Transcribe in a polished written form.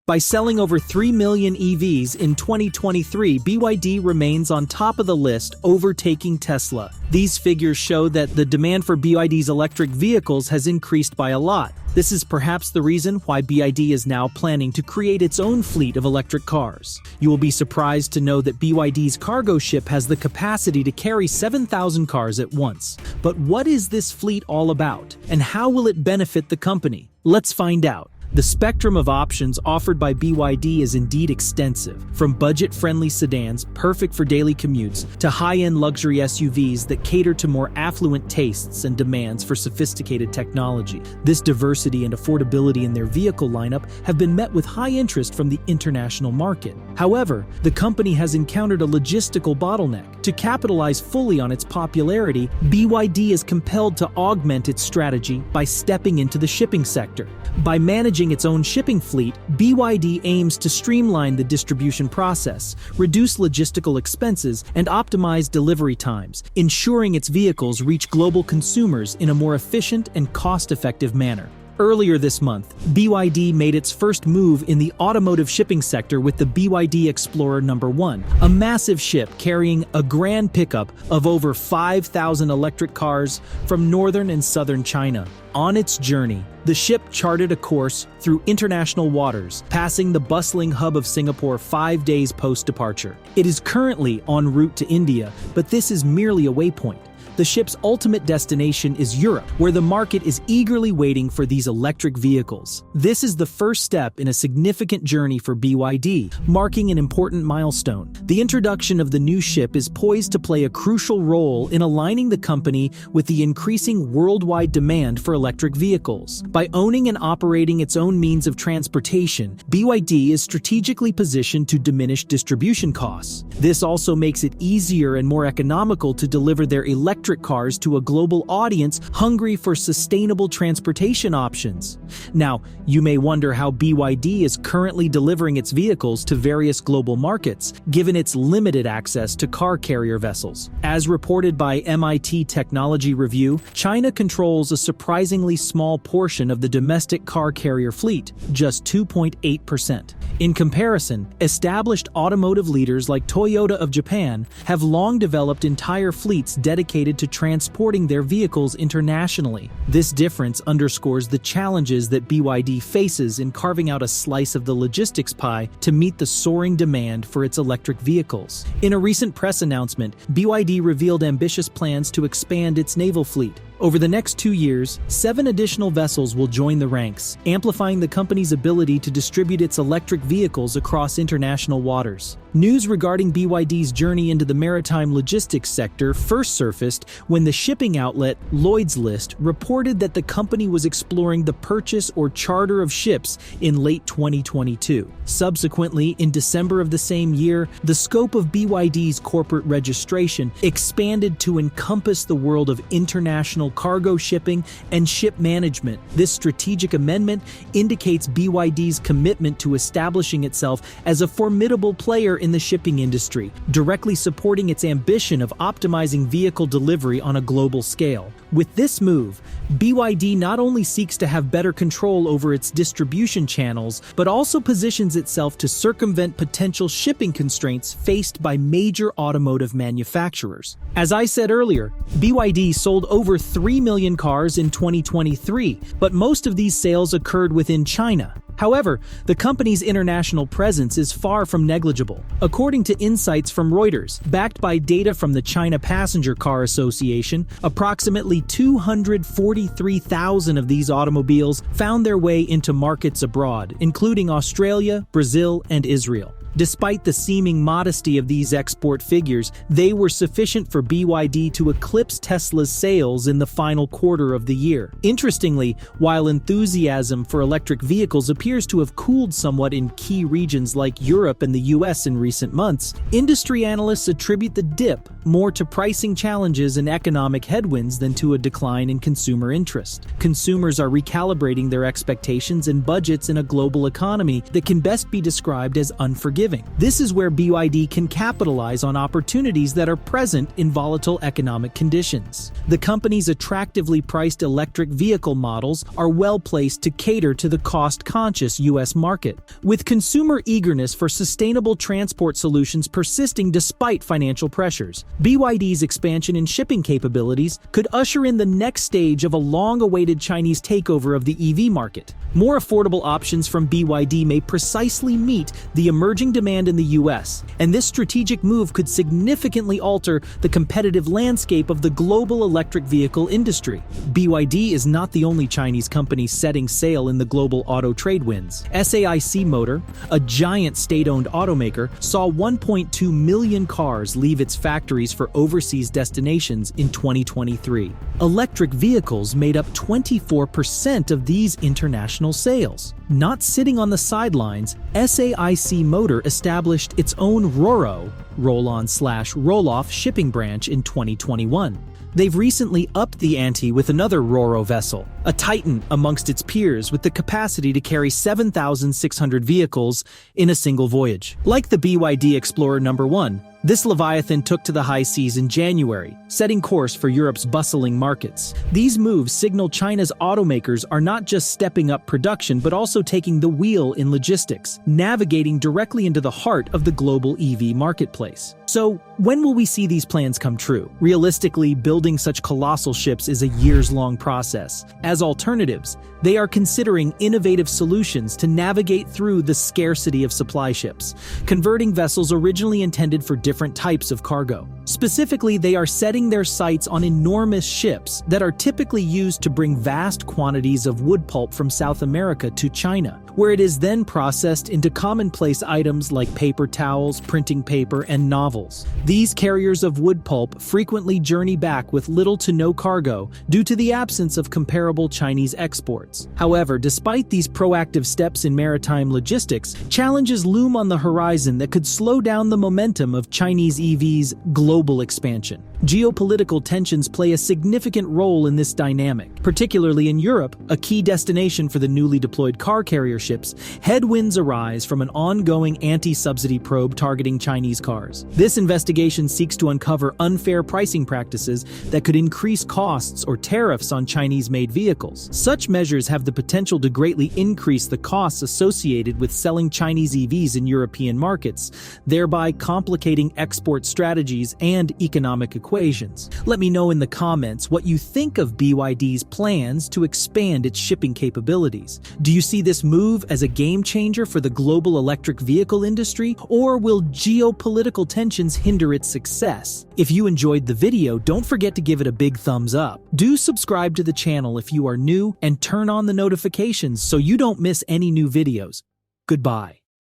By selling over 3 million EVs in 2023, BYD remains on top of the list, overtaking Tesla. These figures show that the demand for BYD's electric vehicles has increased by a lot. This is perhaps the reason why BYD is now planning to create its own fleet of electric cars. You will be surprised to know that BYD's cargo ship has the capacity to carry 7,000 cars at once. But what is this fleet all about, and how will it benefit the company? Let's find out. The spectrum of options offered by BYD is indeed extensive, from budget-friendly sedans perfect for daily commutes to high-end luxury SUVs that cater to more affluent tastes and demands for sophisticated technology. This diversity and affordability in their vehicle lineup have been met with high interest from the international market. However, the company has encountered a logistical bottleneck. To capitalize fully on its popularity, BYD is compelled to augment its strategy by stepping into the shipping sector. By managing its own shipping fleet, BYD aims to streamline the distribution process, reduce logistical expenses, and optimize delivery times, ensuring its vehicles reach global consumers in a more efficient and cost-effective manner. Earlier this month, BYD made its first move in the automotive shipping sector with the BYD Explorer No.1, a massive ship carrying a grand pickup of over 5,000 electric cars from northern and southern China. On its journey, the ship charted a course through international waters, passing the bustling hub of Singapore 5 days post-departure. It is currently en route to India, but this is merely a waypoint. The ship's ultimate destination is Europe, where the market is eagerly waiting for these electric vehicles. This is the first step in a significant journey for BYD, marking an important milestone. The introduction of the new ship is poised to play a crucial role in aligning the company with the increasing worldwide demand for electric vehicles. By owning and operating its own means of transportation, BYD is strategically positioned to diminish distribution costs. This also makes it easier and more economical to deliver their electric cars to a global audience hungry for sustainable transportation options. Now, you may wonder how BYD is currently delivering its vehicles to various global markets, given its limited access to car carrier vessels. As reported by MIT Technology Review, China controls a surprisingly small portion of the domestic car carrier fleet, just 2.8%. In comparison, established automotive leaders like Toyota of Japan have long developed entire fleets dedicated to transporting their vehicles internationally. This difference underscores the challenges that BYD faces in carving out a slice of the logistics pie to meet the soaring demand for its electric vehicles. In a recent press announcement, BYD revealed ambitious plans to expand its naval fleet. Over the next 2 years, 7 additional vessels will join the ranks, amplifying the company's ability to distribute its electric vehicles across international waters. News regarding BYD's journey into the maritime logistics sector first surfaced when the shipping outlet Lloyd's List reported that the company was exploring the purchase or charter of ships in late 2022. Subsequently, in December of the same year, the scope of BYD's corporate registration expanded to encompass the world of international cargo shipping and ship management. This strategic amendment indicates BYD's commitment to establishing itself as a formidable player in the shipping industry, directly supporting its ambition of optimizing vehicle delivery on a global scale. With this move, BYD not only seeks to have better control over its distribution channels, but also positions itself to circumvent potential shipping constraints faced by major automotive manufacturers. As I said earlier, BYD sold over 3 million cars in 2023, but most of these sales occurred within China. However, the company's international presence is far from negligible. According to insights from Reuters, backed by data from the China Passenger Car Association, approximately 243,000 of these automobiles found their way into markets abroad, including Australia, Brazil, and Israel. Despite the seeming modesty of these export figures, they were sufficient for BYD to eclipse Tesla's sales in the final quarter of the year. Interestingly, while enthusiasm for electric vehicles appears to have cooled somewhat in key regions like Europe and the US in recent months, industry analysts attribute the dip more to pricing challenges and economic headwinds than to a decline in consumer interest. Consumers are recalibrating their expectations and budgets in a global economy that can best be described as unforgiving. giving. This is where BYD can capitalize on opportunities that are present in volatile economic conditions. The company's attractively priced electric vehicle models are well placed to cater to the cost-conscious U.S. market, with consumer eagerness for sustainable transport solutions persisting despite financial pressures. BYD's expansion in shipping capabilities could usher in the next stage of a long-awaited Chinese takeover of the EV market. More affordable options from BYD may precisely meet the emerging demand in the U.S., and this strategic move could significantly alter the competitive landscape of the global electric vehicle industry. BYD is not the only Chinese company setting sail in the global auto trade winds. SAIC Motor, a giant state-owned automaker, saw 1.2 million cars leave its factories for overseas destinations in 2023. Electric vehicles made up 24% of these international sales. Not sitting on the sidelines, SAIC Motor established its own RoRo, roll-on/roll-off shipping branch in 2021. They've recently upped the ante with another RoRo vessel, a titan amongst its peers with the capacity to carry 7,600 vehicles in a single voyage. Like the BYD Explorer No.1, this Leviathan took to the high seas in January, setting course for Europe's bustling markets. These moves signal China's automakers are not just stepping up production but also taking the wheel in logistics, navigating directly into the heart of the global EV marketplace. So, when will we see these plans come true? Realistically, building such colossal ships is a years-long process. As alternatives, they are considering innovative solutions to navigate through the scarcity of supply ships, converting vessels originally intended for different types of cargo. Specifically, they are setting their sights on enormous ships that are typically used to bring vast quantities of wood pulp from South America to China, where it is then processed into commonplace items like paper towels, printing paper, and novels. These carriers of wood pulp frequently journey back with little to no cargo due to the absence of comparable Chinese exports. However, despite these proactive steps in maritime logistics, challenges loom on the horizon that could slow down the momentum of Chinese EVs' global expansion. Geopolitical tensions play a significant role in this dynamic. Particularly in Europe, a key destination for the newly deployed car carrier ships, headwinds arise from an ongoing anti-subsidy probe targeting Chinese cars. This investigation seeks to uncover unfair pricing practices that could increase costs or tariffs on Chinese-made vehicles. Such measures have the potential to greatly increase the costs associated with selling Chinese EVs in European markets, thereby complicating export strategies and economic equations. Let me know in the comments what you think of BYD's plans to expand its shipping capabilities. Do you see this move as a game changer for the global electric vehicle industry, or will geopolitical tensions hinder its success? If you enjoyed the video, don't forget to give it a big thumbs up. Do subscribe to the channel if you are new and turn on the notifications so you don't miss any new videos. Goodbye.